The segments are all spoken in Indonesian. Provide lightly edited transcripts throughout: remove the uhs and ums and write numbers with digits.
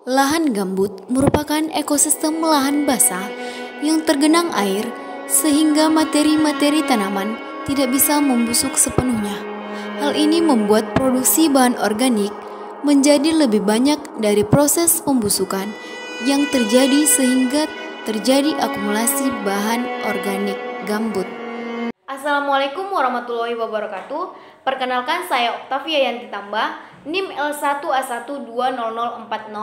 Lahan gambut merupakan ekosistem lahan basah yang tergenang air sehingga materi-materi tanaman tidak bisa membusuk sepenuhnya. Hal ini membuat produksi bahan organik menjadi lebih banyak dari proses pembusukan yang terjadi sehingga terjadi akumulasi bahan organik gambut. Assalamualaikum warahmatullahi wabarakatuh. Perkenalkan, saya Oktavia Yanti Tambah, NIM L1A1200040.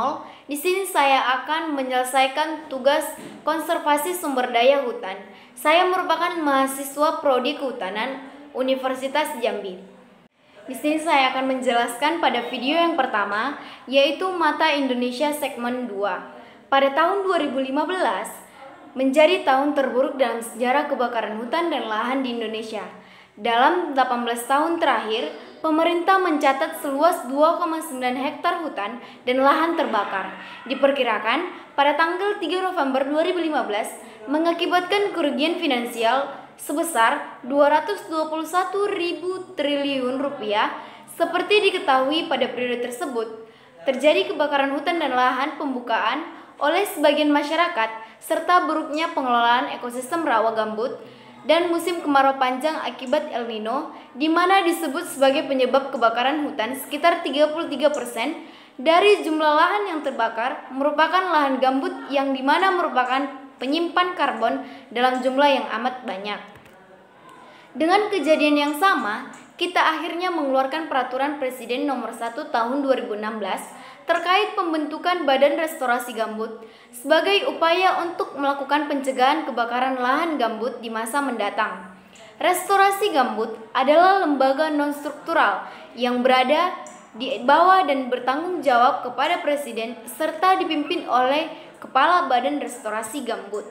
Di sini saya akan menyelesaikan tugas konservasi sumber daya hutan. Saya merupakan mahasiswa Prodi Kehutanan Universitas Jambi. Di sini saya akan menjelaskan pada video yang pertama, yaitu Mata Indonesia segmen 2. Pada tahun 2015 menjadi tahun terburuk dalam sejarah kebakaran hutan dan lahan di Indonesia. Dalam 18 tahun terakhir, pemerintah mencatat seluas 2,9 hektar hutan dan lahan terbakar. Diperkirakan pada tanggal 3 November 2015 mengakibatkan kerugian finansial sebesar 221.000 triliun rupiah. Seperti diketahui, pada periode tersebut terjadi kebakaran hutan dan lahan pembukaan oleh sebagian masyarakat serta buruknya pengelolaan ekosistem rawa gambut dan musim kemarau panjang akibat El Nino, di mana disebut sebagai penyebab kebakaran hutan. Sekitar 33% dari jumlah lahan yang terbakar merupakan lahan gambut, yang dimana merupakan penyimpan karbon dalam jumlah yang amat banyak. Dengan kejadian yang sama, kita akhirnya mengeluarkan Peraturan Presiden Nomor 1 Tahun 2016 terkait pembentukan Badan Restorasi Gambut sebagai upaya untuk melakukan pencegahan kebakaran lahan gambut di masa mendatang. Restorasi gambut adalah lembaga non-struktural yang berada di bawah dan bertanggung jawab kepada Presiden serta dipimpin oleh Kepala Badan Restorasi Gambut.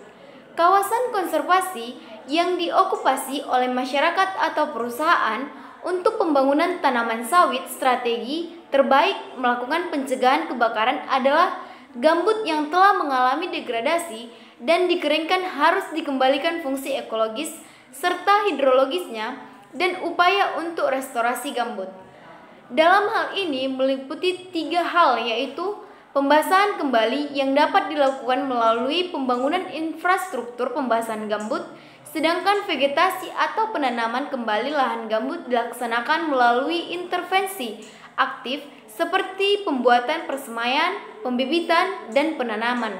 Kawasan konservasi yang diokupasi oleh masyarakat atau perusahaan untuk pembangunan tanaman sawit, strategi terbaik melakukan pencegahan kebakaran adalah gambut yang telah mengalami degradasi dan dikeringkan harus dikembalikan fungsi ekologis serta hidrologisnya, dan upaya untuk restorasi gambut. Dalam hal ini meliputi 3 hal, yaitu pembasahan kembali yang dapat dilakukan melalui pembangunan infrastruktur pembasahan gambut, sedangkan vegetasi atau penanaman kembali lahan gambut dilaksanakan melalui intervensi aktif seperti pembuatan persemaian, pembibitan, dan penanaman.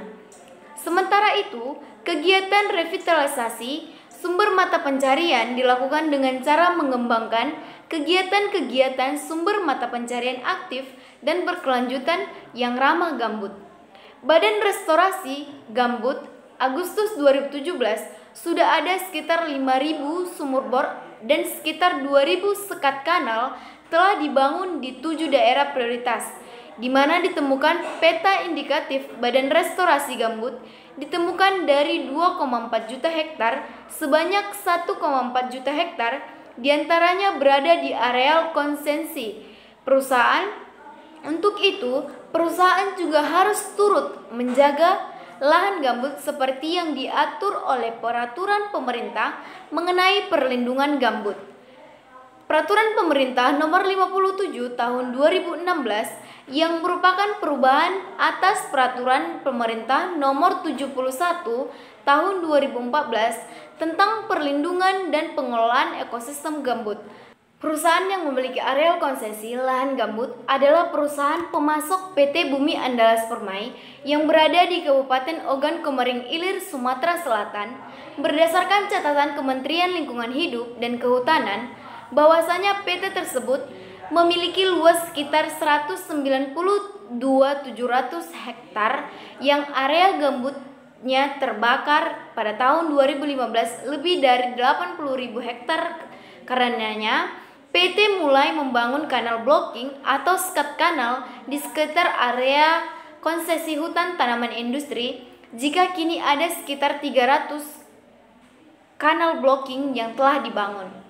Sementara itu, kegiatan revitalisasi sumber mata pencarian dilakukan dengan cara mengembangkan kegiatan-kegiatan sumber mata pencarian aktif dan berkelanjutan yang ramah gambut. Badan Restorasi Gambut Agustus 2017 sudah ada sekitar 5.000 sumur bor dan sekitar 2.000 sekat kanal telah dibangun di 7 daerah prioritas, di mana ditemukan peta indikatif Badan Restorasi Gambut ditemukan dari 2,4 juta hektar, sebanyak 1,4 juta hektar diantaranya berada di areal konsesi perusahaan. Untuk itu, perusahaan juga harus turut menjaga lahan gambut seperti yang diatur oleh peraturan pemerintah mengenai perlindungan gambut. Peraturan Pemerintah Nomor 57 Tahun 2016 yang merupakan perubahan atas Peraturan Pemerintah Nomor 71 Tahun 2014 tentang perlindungan dan pengelolaan ekosistem gambut. Perusahaan yang memiliki areal konsesi lahan gambut adalah perusahaan pemasok PT Bumi Andalas Permai yang berada di Kabupaten Ogan Komering Ilir, Sumatera Selatan. Berdasarkan catatan Kementerian Lingkungan Hidup dan Kehutanan, bahwasanya PT tersebut memiliki luas sekitar 192.700 hektar yang area gambutnya terbakar pada tahun 2015 lebih dari 80.000 hektar. Karenanya, PT mulai membangun kanal blocking atau sekat kanal di sekitar area konsesi hutan tanaman industri. Jika kini ada sekitar 300 kanal blocking yang telah dibangun.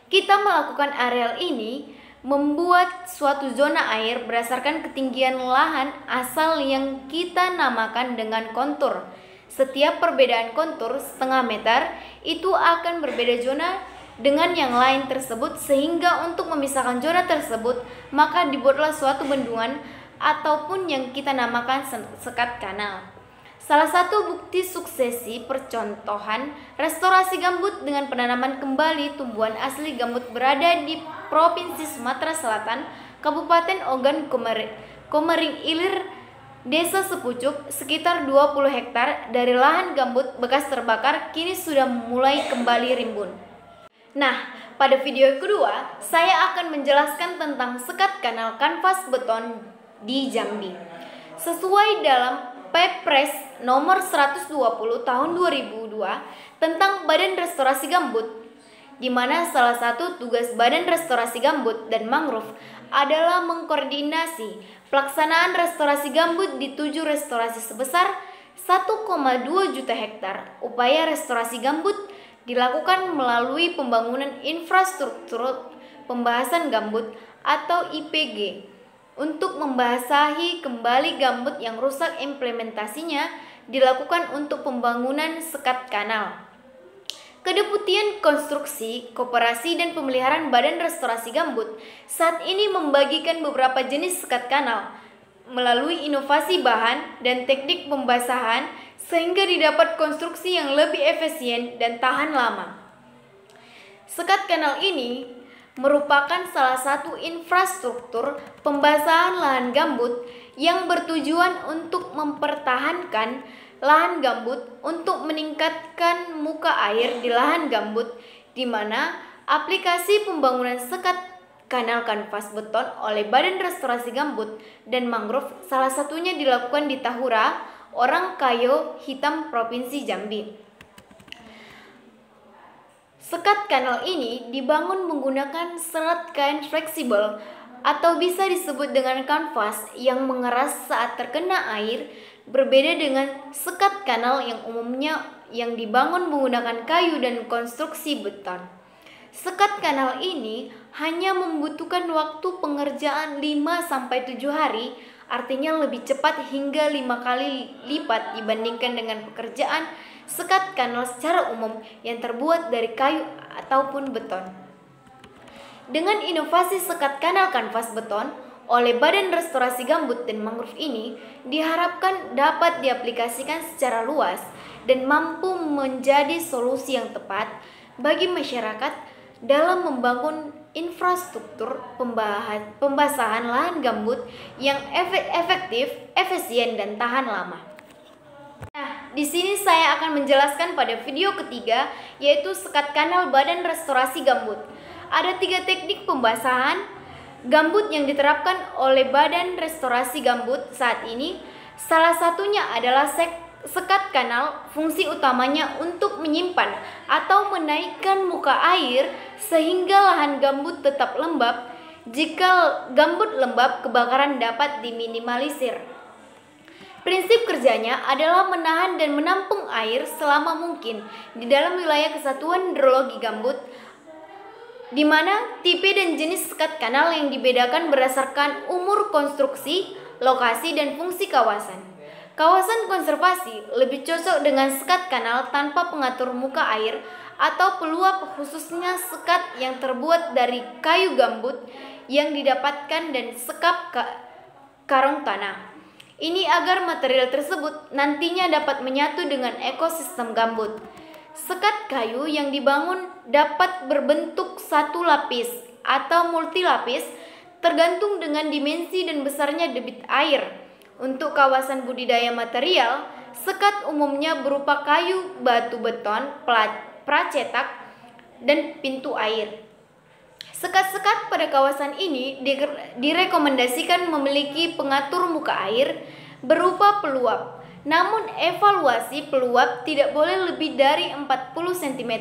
Kita melakukan areal ini membuat suatu zona air berdasarkan ketinggian lahan asal yang kita namakan dengan kontur. Setiap perbedaan kontur setengah meter itu akan berbeda zona dengan yang lain tersebut, sehingga untuk memisahkan zona tersebut maka dibuatlah suatu bendungan ataupun yang kita namakan sekat kanal. Salah satu bukti suksesi percontohan restorasi gambut dengan penanaman kembali tumbuhan asli gambut berada di Provinsi Sumatera Selatan, Kabupaten Ogan Komering Ilir, Desa Sepucuk, sekitar 20 hektar dari lahan gambut bekas terbakar kini sudah mulai kembali rimbun. Nah, pada video kedua, saya akan menjelaskan tentang sekat kanal kanvas beton di Jambi. Sesuai dalam Perpres nomor 120 tahun 2002 tentang Badan Restorasi Gambut, di mana salah satu tugas Badan Restorasi Gambut dan Mangrove adalah mengkoordinasi pelaksanaan restorasi gambut di 7 restorasi sebesar 1,2 juta hektar. Upaya restorasi gambut dilakukan melalui pembangunan infrastruktur pembahasan gambut atau IPG untuk membasahi kembali gambut yang rusak. Implementasinya dilakukan untuk pembangunan sekat kanal. Kedeputian Konstruksi, Koperasi dan Pemeliharaan Badan Restorasi Gambut saat ini membagikan beberapa jenis sekat kanal melalui inovasi bahan dan teknik pembasahan sehingga didapat konstruksi yang lebih efisien dan tahan lama. Sekat kanal ini merupakan salah satu infrastruktur pembasahan lahan gambut yang bertujuan untuk mempertahankan lahan gambut untuk meningkatkan muka air di lahan gambut, di mana aplikasi pembangunan sekat kanal kanvas beton oleh Badan Restorasi Gambut dan Mangrove salah satunya dilakukan di Tahura, Orangkayo Hitam, Provinsi Jambi. Sekat kanal ini dibangun menggunakan serat kain fleksibel atau bisa disebut dengan kanvas yang mengeras saat terkena air, berbeda dengan sekat kanal yang umumnya yang dibangun menggunakan kayu dan konstruksi beton. Sekat kanal ini hanya membutuhkan waktu pengerjaan 5-7 hari, artinya lebih cepat hingga 5 kali lipat dibandingkan dengan pekerjaan sekat kanal secara umum yang terbuat dari kayu ataupun beton. Dengan inovasi sekat kanal kanvas beton oleh Badan Restorasi Gambut dan Mangrove ini diharapkan dapat diaplikasikan secara luas dan mampu menjadi solusi yang tepat bagi masyarakat dalam membangun infrastruktur pembasahan lahan gambut yang efektif, efisien, dan tahan lama. Nah, di sini saya akan menjelaskan pada video ketiga, yaitu sekat kanal Badan Restorasi Gambut. Ada 3 teknik pembasahan gambut yang diterapkan oleh Badan Restorasi Gambut saat ini. Salah satunya adalah sekat kanal. Fungsi utamanya untuk menyimpan atau menaikkan muka air sehingga lahan gambut tetap lembab. Jika gambut lembab, kebakaran dapat diminimalisir. Prinsip kerjanya adalah menahan dan menampung air selama mungkin di dalam wilayah kesatuan hidrologi gambut, di mana tipe dan jenis sekat kanal yang dibedakan berdasarkan umur konstruksi, lokasi, dan fungsi kawasan. Kawasan konservasi lebih cocok dengan sekat kanal tanpa pengatur muka air atau peluap, khususnya sekat yang terbuat dari kayu gambut yang didapatkan dan sekap karung tanah. Ini agar material tersebut nantinya dapat menyatu dengan ekosistem gambut. Sekat kayu yang dibangun dapat berbentuk satu lapis atau multilapis tergantung dengan dimensi dan besarnya debit air. Untuk kawasan budidaya material, sekat umumnya berupa kayu, batu beton, pracetak, dan pintu air. Sekat-sekat pada kawasan ini direkomendasikan memiliki pengatur muka air berupa peluap. Namun evaluasi peluap tidak boleh lebih dari 40 cm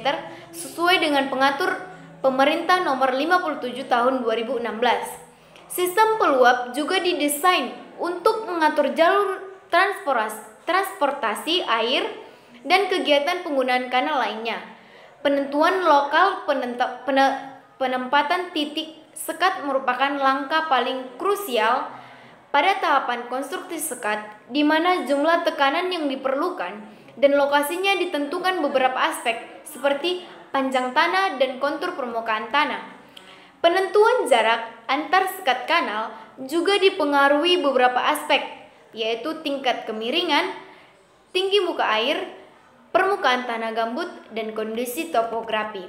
sesuai dengan pengatur Pemerintah nomor 57 tahun 2016. Sistem peluap juga didesain untuk mengatur jalur transportasi air dan kegiatan penggunaan kanal lainnya. Penentuan lokal penempatan titik sekat merupakan langkah paling krusial pada tahapan konstruksi sekat, di mana jumlah tekanan yang diperlukan dan lokasinya ditentukan beberapa aspek seperti panjang tanah dan kontur permukaan tanah. Penentuan jarak antar sekat kanal juga dipengaruhi beberapa aspek, yaitu tingkat kemiringan, tinggi muka air, permukaan tanah gambut, dan kondisi topografi.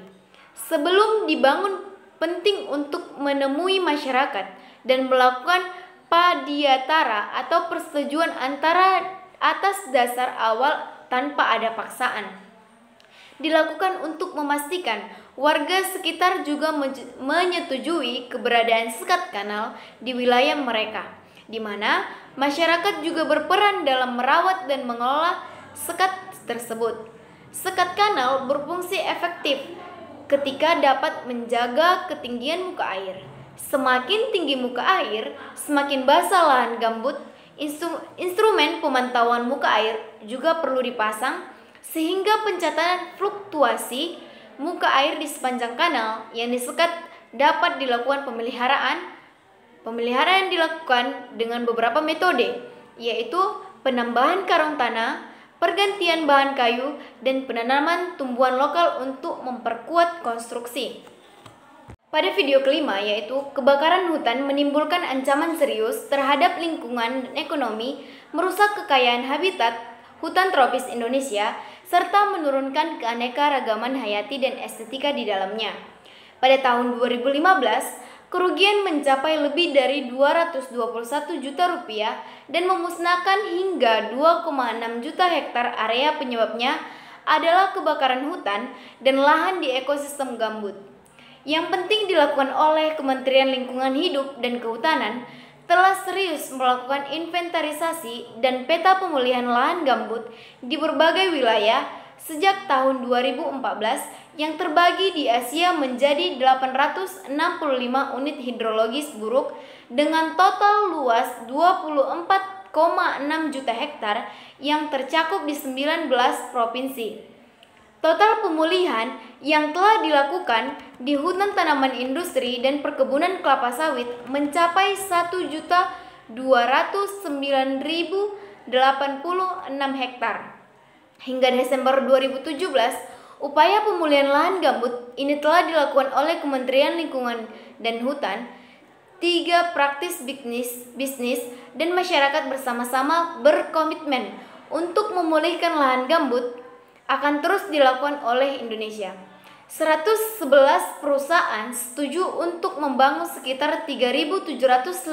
Sebelum dibangun, penting untuk menemui masyarakat dan melakukan padiatara atau persetujuan antara atas dasar awal tanpa ada paksaan. Dilakukan untuk memastikan warga sekitar juga menyetujui keberadaan sekat kanal di wilayah mereka, di mana masyarakat juga berperan dalam merawat dan mengelola sekat tersebut. Sekat kanal berfungsi efektif ketika dapat menjaga ketinggian muka air. Semakin tinggi muka air, semakin basah lahan gambut. Instrumen pemantauan muka air juga perlu dipasang sehingga pencatatan fluktuasi muka air di sepanjang kanal yang disekat dapat dilakukan pemeliharaan dilakukan dengan beberapa metode, yaitu penambahan karung tanah, pergantian bahan kayu, dan penanaman tumbuhan lokal untuk memperkuat konstruksi. Pada video kelima, yaitu kebakaran hutan menimbulkan ancaman serius terhadap lingkungan dan ekonomi, merusak kekayaan habitat hutan tropis Indonesia, serta menurunkan keanekaragaman hayati dan estetika di dalamnya. Pada tahun 2015, kerugian mencapai lebih dari 221 juta rupiah dan memusnahkan hingga 2,6 juta hektar area. Penyebabnya adalah kebakaran hutan dan lahan di ekosistem gambut. Yang penting dilakukan oleh Kementerian Lingkungan Hidup dan Kehutanan telah serius melakukan inventarisasi dan peta pemulihan lahan gambut di berbagai wilayah sejak tahun 2014 yang terbagi di Asia menjadi 865 unit hidrologis buruk dengan total luas 24,6 juta hektar yang tercakup di 19 provinsi. Total pemulihan yang telah dilakukan di hutan tanaman industri dan perkebunan kelapa sawit mencapai 1.209.086 hektar. Hingga Desember 2017, upaya pemulihan lahan gambut ini telah dilakukan oleh Kementerian Lingkungan dan Hutan. 3 praktis bisnis dan masyarakat bersama-sama berkomitmen untuk memulihkan lahan gambut akan terus dilakukan oleh Indonesia. 111 perusahaan setuju untuk membangun sekitar 3.755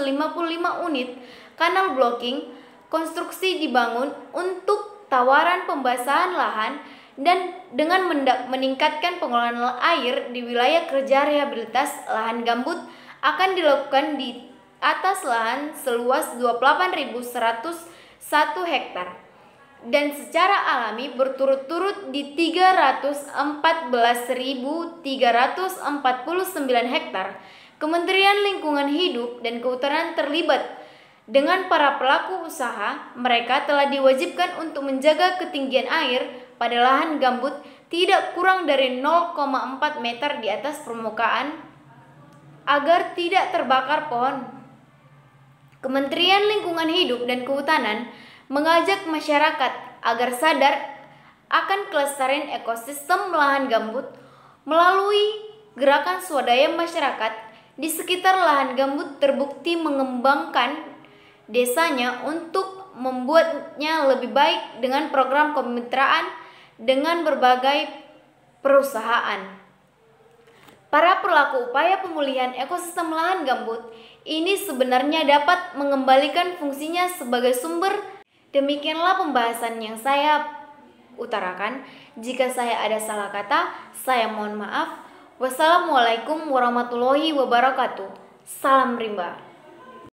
unit kanal blocking. Konstruksi dibangun untuk tawaran pembasahan lahan dan dengan meningkatkan pengelolaan air di wilayah kerja rehabilitas lahan gambut akan dilakukan di atas lahan seluas 28.101 hektar. Dan secara alami berturut-turut di 314.349 hektar. Kementerian Lingkungan Hidup dan Kehutanan terlibat dengan para pelaku usaha. Mereka telah diwajibkan untuk menjaga ketinggian air pada lahan gambut tidak kurang dari 0,4 meter di atas permukaan agar tidak terbakar pohon. Kementerian Lingkungan Hidup dan Kehutanan mengajak masyarakat agar sadar akan kelestarian ekosistem lahan gambut melalui gerakan swadaya masyarakat di sekitar lahan gambut terbukti mengembangkan desanya untuk membuatnya lebih baik dengan program kemitraan dengan berbagai perusahaan. Para pelaku upaya pemulihan ekosistem lahan gambut ini sebenarnya dapat mengembalikan fungsinya sebagai sumber. Demikianlah pembahasan yang saya utarakan. Jika saya ada salah kata, saya mohon maaf. Wassalamualaikum warahmatullahi wabarakatuh. Salam rimba.